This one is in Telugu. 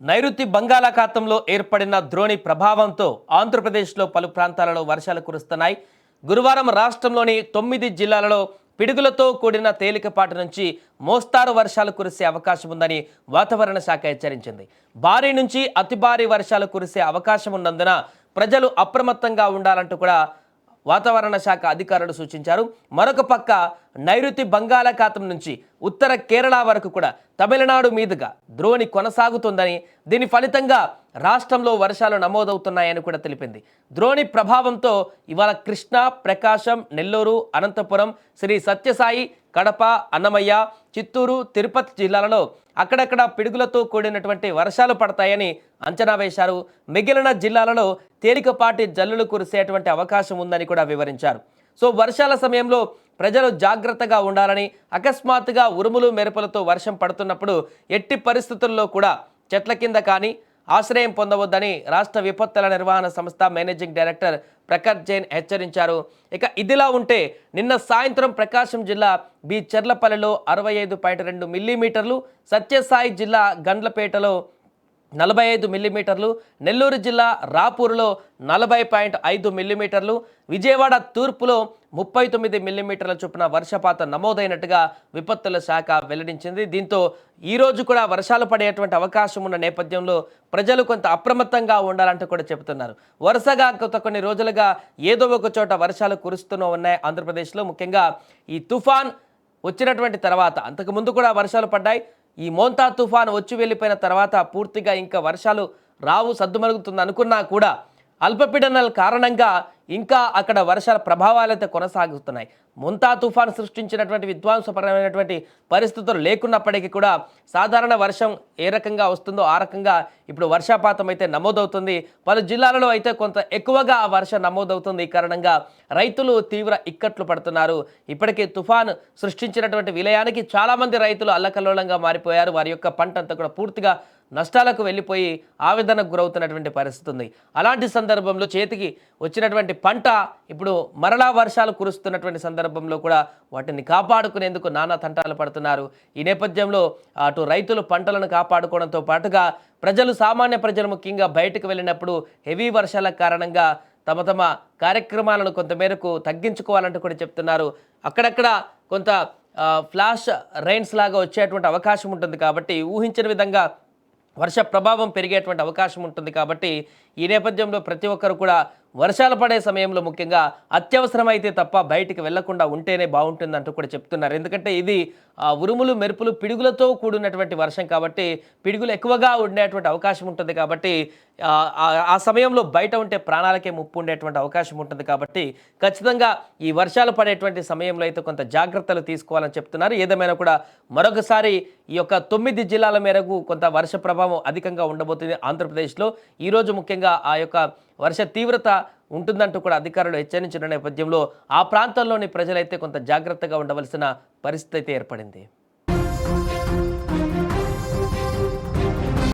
నైరుతి బంగాళాఖాతంలో ఏర్పడిన ద్రోణి ప్రభావంతో ఆంధ్రప్రదేశ్లో పలు ప్రాంతాలలో వర్షాలు కురుస్తున్నాయి. గురువారం రాష్ట్రంలోని 9 జిల్లాలలో పిడుగులతో కూడిన తేలికపాటి నుంచి మోస్తారు వర్షాలు కురిసే అవకాశం ఉందని వాతావరణ శాఖ హెచ్చరించింది. భారీ నుంచి అతి భారీ వర్షాలు కురిసే అవకాశం ఉన్నందున ప్రజలు అప్రమత్తంగా ఉండాలంటూ కూడా వాతావరణ శాఖ అధికారులు సూచించారు. మరొక పక్క నైరుతి బంగాళాఖాతం నుంచి ఉత్తర కేరళ వరకు కూడా తమిళనాడు మీదుగా ద్రోణి కొనసాగుతుందని, దీని ఫలితంగా రాష్ట్రంలో వర్షాలు నమోదవుతున్నాయని కూడా తెలిపింది. ద్రోణి ప్రభావంతో ఇవాళ కృష్ణా, ప్రకాశం, నెల్లూరు, అనంతపురం, శ్రీ సత్యసాయి, కడప, అన్నమయ్య, చిత్తూరు, తిరుపతి జిల్లాలలో అక్కడక్కడ పిడుగులతో కూడినటువంటి వర్షాలు పడతాయని అంచనా వేశారు. మిగిలిన జిల్లాలలో తేలికపాటి జల్లులు కురిసేటువంటి అవకాశం ఉందని కూడా వివరించారు. సో వర్షాల సమయంలో ప్రజలు జాగ్రత్తగా ఉండాలని, అకస్మాత్తుగా ఉరుములు మెరుపులతో వర్షం పడుతున్నప్పుడు ఎట్టి పరిస్థితుల్లో కూడా చెట్ల కింద కానీ ఆశ్రయం పొందవద్దని రాష్ట్ర విపత్తుల నిర్వహణ సంస్థ మేనేజింగ్ డైరెక్టర్ ప్రకాష్ జైన్ హెచ్చరించారు. ఇక ఇదిలా ఉంటే నిన్న సాయంత్రం ప్రకాశం జిల్లా బి చెర్లపల్లిలో 65.2 మిల్లీమీటర్లు, సత్యసాయి జిల్లా గండ్లపేటలో 45 మిల్లీమీటర్లు, నెల్లూరు జిల్లా రాపూర్లో 40.5 మిల్లీమీటర్లు, విజయవాడ తూర్పులో 39 మిల్లీమీటర్ల చొప్పున వర్షపాతం నమోదైనట్టుగా విపత్తుల శాఖ వెల్లడించింది. దీంతో ఈరోజు కూడా వర్షాలు పడేటువంటి అవకాశం ఉన్న నేపథ్యంలో ప్రజలు కొంత అప్రమత్తంగా ఉండాలంటూ కూడా చెబుతున్నారు. వరుసగా గత కొన్ని రోజులుగా ఏదో ఒక చోట వర్షాలు కురుస్తూనే ఉన్నాయి ఆంధ్రప్రదేశ్లో. ముఖ్యంగా ఈ తుఫాన్ వచ్చినటువంటి తర్వాత అంతకుముందు కూడా వర్షాలు పడ్డాయి. ఈ మోంతా తుఫాన్ వచ్చి వెళ్ళిపోయిన తర్వాత పూర్తిగా ఇంకా వర్షాలు రావు, సద్దుమణుగుతుంది అనుకున్నా కూడా అల్పపీడనాల కారణంగా ఇంకా అక్కడ వర్షాల ప్రభావాలైతే కొనసాగుతున్నాయి. మోంతా తుఫాన్ సృష్టించినటువంటి విధ్వంసపరమైనటువంటి పరిస్థితులు లేకున్నప్పటికీ కూడా సాధారణ వర్షం ఏ రకంగా వస్తుందో ఆ రకంగా ఇప్పుడు వర్షపాతం అయితే నమోదవుతుంది. పలు జిల్లాలలో అయితే కొంత ఎక్కువగా ఆ వర్షం నమోదవుతుంది. ఈ కారణంగా రైతులు తీవ్ర ఇక్కట్లు పడుతున్నారు. ఇప్పటికే తుఫాన్ సృష్టించినటువంటి విలయానికి చాలామంది రైతులు అల్లకల్లోలంగా మారిపోయారు. వారి యొక్క పంట అంతా కూడా పూర్తిగా నష్టాలకు వెళ్ళిపోయి ఆవేదనకు గురవుతున్నటువంటి పరిస్థితి ఉంది. అలాంటి సందర్భంలో చేతికి వచ్చినటువంటి పంట ఇప్పుడు మరలా వర్షాలు కురుస్తున్నటువంటి సందర్భంలో కూడా వాటిని కాపాడుకునేందుకు నానా తంటాలు పడుతున్నారు. ఈ నేపథ్యంలో అటు రైతులు పంటలను కాపాడుకోవడంతో పాటుగా ప్రజలు, సామాన్య ప్రజలు ముఖ్యంగా బయటకు వెళ్ళినప్పుడు హెవీ వర్షాల కారణంగా తమ కార్యక్రమాలను కొంతమేరకు తగ్గించుకోవాలంటూ కూడా చెప్తున్నారు. అక్కడక్కడ కొంత ఫ్లాష్ రైన్స్ లాగా వచ్చేటువంటి అవకాశం ఉంటుంది కాబట్టి ఊహించిన విధంగా వర్ష ప్రభావం పెరిగేటువంటి అవకాశం ఉంటుంది. కాబట్టి ఈ నేపథ్యంలో ప్రతి ఒక్కరు కూడా వర్షాలు పడే సమయంలో ముఖ్యంగా అత్యవసరమైతే తప్ప బయటికి వెళ్లకుండా ఉంటేనే బాగుంటుందంటూ కూడా చెప్తున్నారు. ఎందుకంటే ఇది ఉరుములు, మెరుపులు, పిడుగులతో కూడినటువంటి వర్షం కాబట్టి పిడుగులు ఎక్కువగా ఉండేటువంటి అవకాశం ఉంటుంది. కాబట్టి ఆ సమయంలో బయట ఉంటే ప్రాణాలకే ముప్పు ఉండేటువంటి అవకాశం ఉంటుంది. కాబట్టి ఖచ్చితంగా ఈ వర్షాలు పడేటువంటి సమయంలో అయితే కొంత జాగ్రత్తలు తీసుకోవాలని చెప్తున్నారు. ఏదేమైనా కూడా మరొకసారి ఈ యొక్క 9 జిల్లాల మేరకు కొంత వర్ష ప్రభావం అధికంగా ఉండబోతుంది ఆంధ్రప్రదేశ్లో. ఈరోజు ముఖ్యంగా ఆ యొక్క వర్ష తీవ్రత ఉంటుందంటూ కూడా అధికారులు హెచ్చరించిన నేపథ్యంలో ఆ ప్రాంతంలోని ప్రజలైతే కొంత జాగ్రత్తగా ఉండవలసిన పరిస్థితి అయితే ఏర్పడింది.